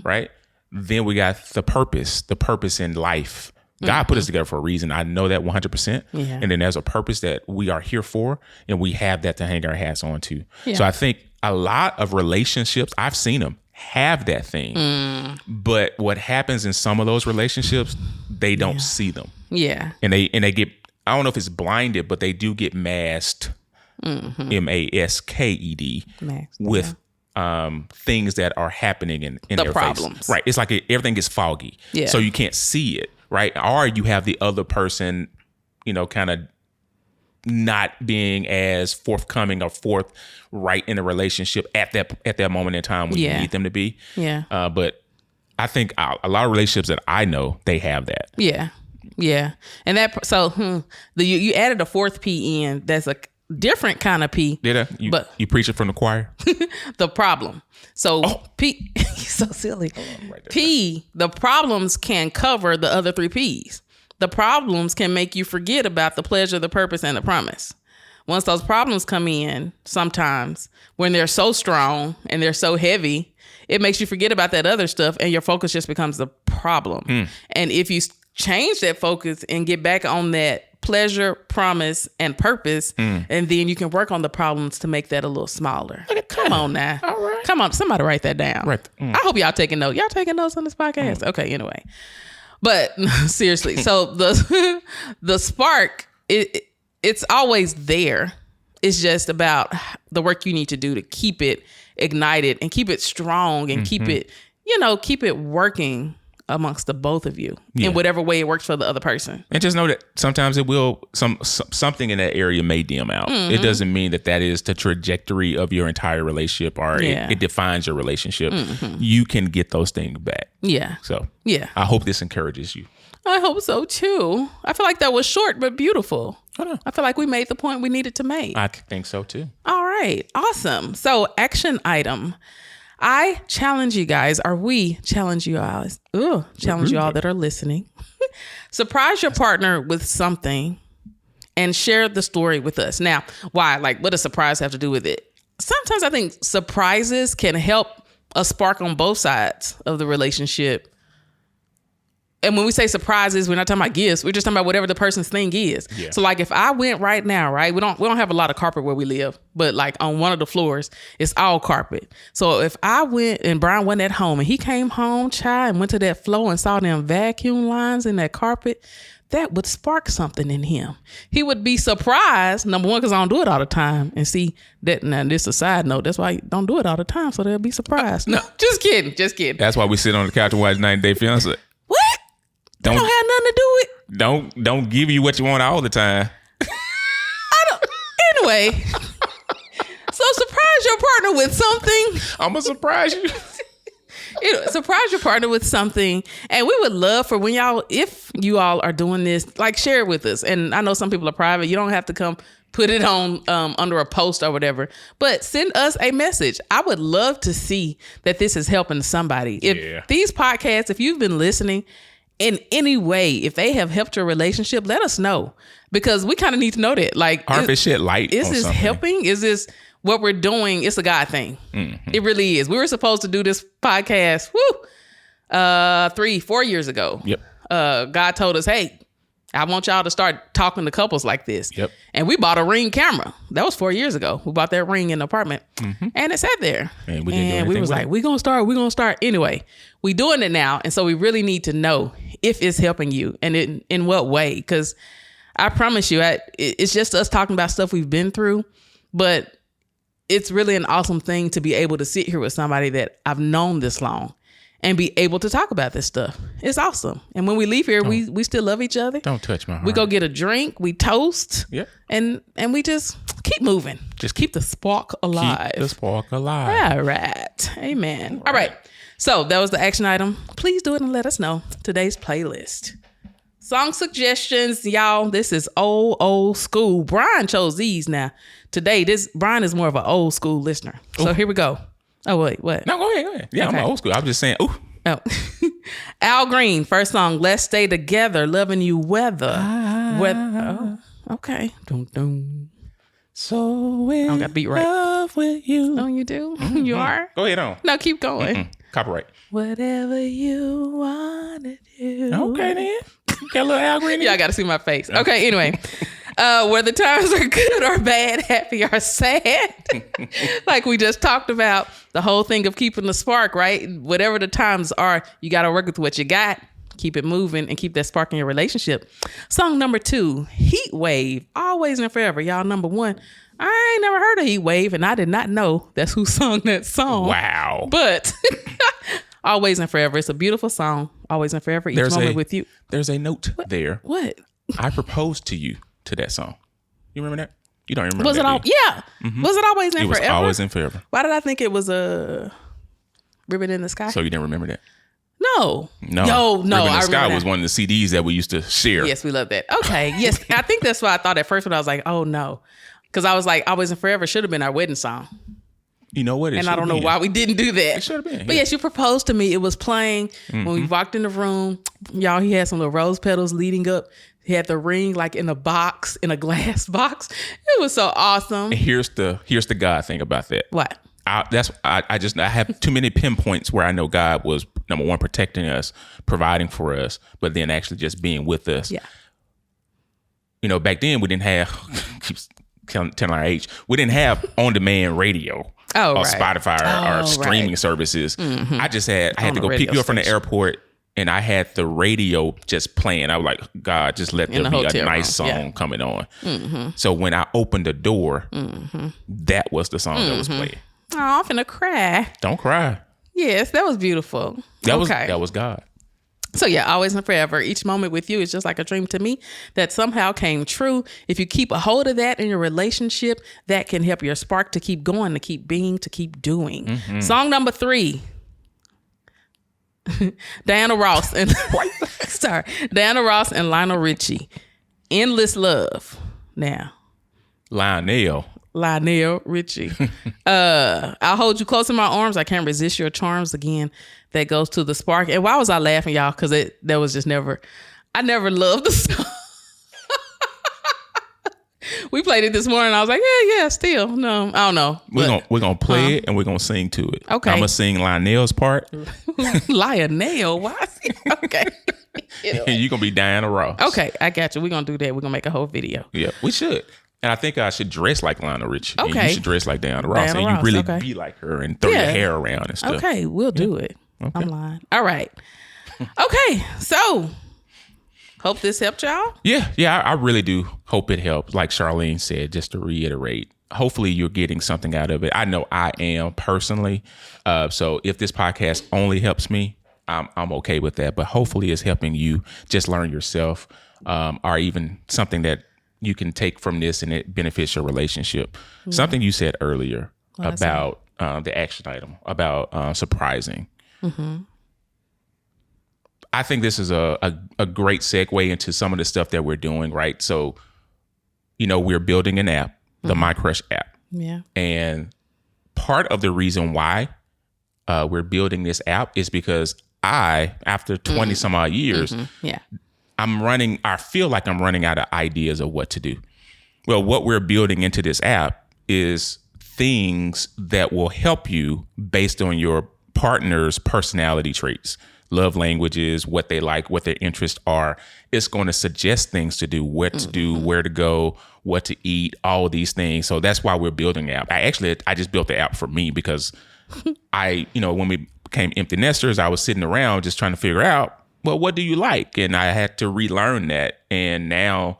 Speaker 2: right? Then we got the purpose in life. God put us together for a reason. I know that 100%. Yeah. And then there's a purpose that we are here for, and we have that to hang our hats on to. Yeah. So I think a lot of relationships, I've seen them have that thing. But what happens in some of those relationships, they don't see them. Yeah. And they get, I don't know if it's blinded, but they do get masked, masked, with things that are happening in their
Speaker 1: problems.
Speaker 2: Face. Right. It's like everything is foggy. Yeah. So you can't see it. Right. Or you have the other person, kind of not being as forthcoming or forthright in a relationship at that moment in time when you need them to be. Yeah. But I think a lot of relationships that I know, they have that. Yeah. Yeah. And that, so you added a 4th P in. That's a different kind of P. Did I? You preach it from the choir?
Speaker 1: The problem. So P, you're so silly. P, the problems can cover the other 3 Ps. The problems can make you forget about the pleasure, the purpose, and the promise. Once those problems come in, sometimes when they're so strong and they're so heavy, it makes you forget about that other stuff and your focus just becomes the problem. And if you change that focus and get back on that pleasure, promise, and purpose, and then you can work on the problems to make that a little smaller. Come on now. All right. Come on. Somebody write that down. Right. I hope y'all taking notes. Y'all taking notes on this podcast? Okay, anyway. But seriously, so the spark, it's always there. It's just about the work you need to do to keep it ignited and keep it strong and keep it, keep it working amongst the both of you in whatever way it works for the other person.
Speaker 2: And just know that sometimes it will, something in that area may dim out. It doesn't mean that is the trajectory of your entire relationship or it defines your relationship. You can get those things back.
Speaker 1: Yeah.
Speaker 2: So I hope this encourages you.
Speaker 1: I hope so too. I feel like that was short but beautiful. I feel like we made the point we needed to make.
Speaker 2: I think so too.
Speaker 1: All right. Awesome. So action item. I challenge you guys, or we challenge you guys. Challenge you all that are listening. Surprise your partner with something and share the story with us. Now, why? Like, what does surprise have to do with it? Sometimes I think surprises can help a spark on both sides of the relationship. And when we say surprises, we're not talking about gifts. We're just talking about whatever the person's thing is. Yeah. So like if I went right now, right? We don't have a lot of carpet where we live, but like on one of the floors, it's all carpet. So if I went and Brian wasn't at home and he came home, and went to that floor and saw them vacuum lines in that carpet, that would spark something in him. He would be surprised, number one, because I don't do it all the time. And see, that now this is a side note. That's why I don't do it all the time. So they'll be surprised. No, just kidding.
Speaker 2: That's why we sit on the couch and watch 90 Day Fiancé.
Speaker 1: What? Don't have nothing to do with.
Speaker 2: Don't give you what you want all the time.
Speaker 1: Anyway, so surprise your partner with something.
Speaker 2: I'm gonna surprise you.
Speaker 1: Surprise your partner with something, and we would love for if you all are doing this, like share it with us. And I know some people are private. You don't have to come put it on under a post or whatever, but send us a message. I would love to see that this is helping somebody. If these podcasts, if you've been listening in any way, if they have helped your relationship, let us know, because we kind of need to know that. Like,
Speaker 2: if shed light.
Speaker 1: Is this helping? Is this what we're doing? It's a God thing. It really is. We were supposed to do this podcast 3-4 years ago.
Speaker 2: Yep.
Speaker 1: God told us, hey, I want y'all to start talking to couples like this.
Speaker 2: Yep.
Speaker 1: And we bought a Ring camera. That was 4 years ago. We bought that Ring in the apartment, and it sat there.
Speaker 2: And we
Speaker 1: was like, we're going to start. Anyway, we doing it now. And so we really need to know if it's helping you and in what way. Because I promise you, it's just us talking about stuff we've been through, but it's really an awesome thing to be able to sit here with somebody that I've known this long and be able to talk about this stuff. It's awesome. And when we leave here, we still love each other.
Speaker 2: Don't touch my heart.
Speaker 1: We go get a drink, we toast, and we just keep moving. Just keep the spark alive.
Speaker 2: Keep the spark alive.
Speaker 1: All right. Amen. All right. So that was the action item. Please do it and let us know. Today's playlist. Song suggestions, y'all. This is old school. Brian chose these now. Today, Brian is more of an old school listener. So here we go. Oh, wait, what?
Speaker 2: No, go ahead. Yeah, okay. I'm old school. I'm just saying, ooh.
Speaker 1: Oh. Al Green, first song, Let's Stay Together, Loving You Weather. Okay. Dum, dum.
Speaker 2: So in
Speaker 1: I don't got beat right.
Speaker 2: love with you.
Speaker 1: Oh, you do? You are?
Speaker 2: Go ahead on.
Speaker 1: No, keep going.
Speaker 2: Copyright.
Speaker 1: Whatever you want to do.
Speaker 2: Okay, then. Got a little Al Green.
Speaker 1: Yeah, I got to see my face. Okay, anyway. Whether times are good or bad, happy or sad. Like we just talked about, the whole thing of keeping the spark, right? Whatever the times are, you got to work with what you got. Keep it moving and keep that spark in your relationship. Song number 2, Heatwave, Always and Forever. Y'all, number 1, I ain't never heard of Heatwave, and I did not know that's who sung that song.
Speaker 2: Wow.
Speaker 1: But Always and Forever. It's a beautiful song. Always and Forever. Each moment with you.
Speaker 2: There's a note there.
Speaker 1: What?
Speaker 2: I proposed to you to that song. You remember that? You don't remember
Speaker 1: was
Speaker 2: that?
Speaker 1: Was it Always and Forever?
Speaker 2: It was Always and Forever.
Speaker 1: Why did I think it was a Ribbon in the Sky?
Speaker 2: So you didn't remember that?
Speaker 1: No.
Speaker 2: Ribbon in the Sky was one of the CDs that we used to share.
Speaker 1: Yes, we love that. Okay. Yes. I think that's what I thought at first when I was like, oh no. Because I was like, Always and Forever should have been our wedding song.
Speaker 2: You know what?
Speaker 1: And I don't know why we didn't do that.
Speaker 2: It should have been.
Speaker 1: But yes, you proposed to me. It was playing when we walked in the room. Y'all, he had some little rose petals leading up. He had the ring like in a box, in a glass box. It was so awesome.
Speaker 2: And here's the God thing about that.
Speaker 1: What?
Speaker 2: I have too many pinpoints where I know God was, number one, protecting us, providing for us, but then actually just being with us.
Speaker 1: Yeah.
Speaker 2: You know, back then we didn't have, keeps telling our age, we didn't have on-demand radio. Or
Speaker 1: right.
Speaker 2: Spotify or streaming services. I had to go pick you up from the airport, and I had the radio just playing. I was like, God, just let there be a nice song coming on. Mm-hmm. So when I opened the door, that was the song that was playing.
Speaker 1: Oh, I'm finna cry.
Speaker 2: Don't cry.
Speaker 1: Yes, that was beautiful.
Speaker 2: That was God.
Speaker 1: So yeah, always and forever. Each moment with you is just like a dream to me that somehow came true. If you keep a hold of that in your relationship, that can help your spark to keep going, to keep being, to keep doing. Mm-hmm. Song number 3. Diana Ross and Lionel Richie. Endless Love. Now.
Speaker 2: Lionel
Speaker 1: Richie. I'll hold you close in my arms. I can't resist your charms. Again, that goes to the spark. And why was I laughing, y'all? Because that was just never. I never loved the song. We played it this morning. I was like, yeah, still. No, I don't know.
Speaker 2: We're gonna play it and we're gonna sing to it.
Speaker 1: Okay.
Speaker 2: I'm gonna sing Lionel's part.
Speaker 1: Lionel? Why? Okay.
Speaker 2: And you're gonna be Diana Ross.
Speaker 1: Okay, I got you. We're gonna do that. We're gonna make a whole video.
Speaker 2: Yeah, we should. And I think I should dress like Lionel Richie.
Speaker 1: Okay.
Speaker 2: And you should dress like Diana Ross. And you really be like her and throw your hair around and stuff.
Speaker 1: Okay, we'll do it. Okay. I'm lying. All right. Okay, so hope this helped y'all.
Speaker 2: Yeah, I really do hope it helped. Like Charlene said, just to reiterate, hopefully you're getting something out of it. I know I am personally. So if this podcast only helps me, I'm okay with that. But hopefully it's helping you just learn yourself, or even something that you can take from this and it benefits your relationship. Mm-hmm. Something you said earlier about the action item, about surprising. Mm-hmm. I think this is a great segue into some of the stuff that we're doing, right? So, we're building an app, the MyCrush app.
Speaker 1: Yeah. And
Speaker 2: part of the reason why we're building this app is because after 20 some odd years, I feel like I'm running out of ideas of what to do. Well, what we're building into this app is things that will help you based on your partner's personality traits, love languages, what they like, what their interests are. It's going to suggest things to do, what to do, where to go, what to eat, all of these things. So that's why we're building the app. I just built the app for me because when we became empty nesters, I was sitting around just trying to figure out, well, what do you like? And I had to relearn that. And now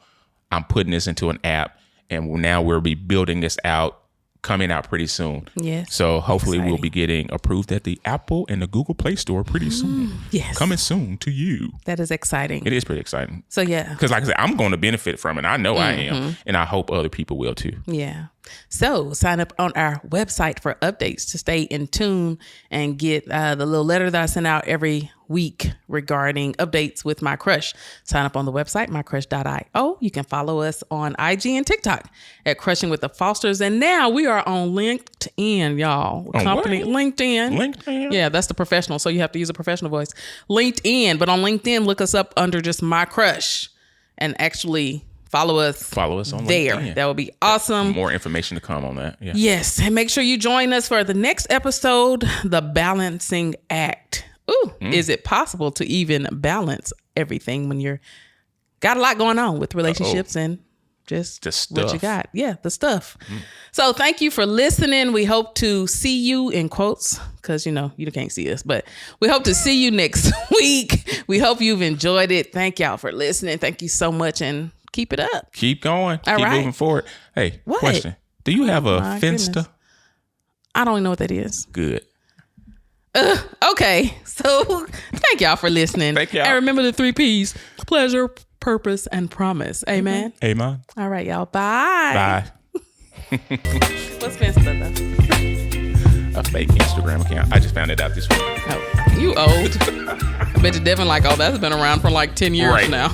Speaker 2: I'm putting this into an app, and now we'll be building this out, coming out pretty soon.
Speaker 1: Yes.
Speaker 2: So hopefully we'll be getting approved at the Apple and the Google Play Store pretty soon.
Speaker 1: Yes.
Speaker 2: Coming soon to you.
Speaker 1: That is exciting.
Speaker 2: It is pretty exciting.
Speaker 1: So yeah.
Speaker 2: Because like I said, I'm going to benefit from it. I know I am. And I hope other people will too.
Speaker 1: Yeah. So sign up on our website for updates to stay in tune and get the little letter that I send out every week regarding updates with MyCrush. Sign up on the website, mycrush.io. You can follow us on IG and TikTok at Crushing with the Fosters. And now we are on LinkedIn, y'all. LinkedIn. Yeah, that's the professional. So you have to use a professional voice. LinkedIn. But on LinkedIn, look us up under just MyCrush and actually follow us on there. LinkedIn. That would be awesome.
Speaker 2: More information to come on that. Yeah.
Speaker 1: Yes. And make sure you join us for the next episode, The Balancing Act. Is it possible to even balance everything when you're got a lot going on with relationships and just
Speaker 2: the stuff.
Speaker 1: What you got? Yeah, the stuff. So thank you for listening. We hope to see you in quotes because, you can't see us, but we hope to see you next week. We hope you've enjoyed it. Thank y'all for listening. Thank you so much and keep it up.
Speaker 2: Keep going. Keep moving forward. Hey,
Speaker 1: what?
Speaker 2: Question. Do you have a Finsta?
Speaker 1: Goodness. I don't even know what that is.
Speaker 2: Good.
Speaker 1: Okay, so thank y'all for listening.
Speaker 2: Thank y'all.
Speaker 1: And remember the 3 P's: pleasure, purpose, and promise. Amen.
Speaker 2: Amen.
Speaker 1: All right, y'all. Bye. What's Finsta though?
Speaker 2: A fake Instagram account. I just found it out this week.
Speaker 1: Oh, you old. I bet you Devin that's been around for like 10 years now.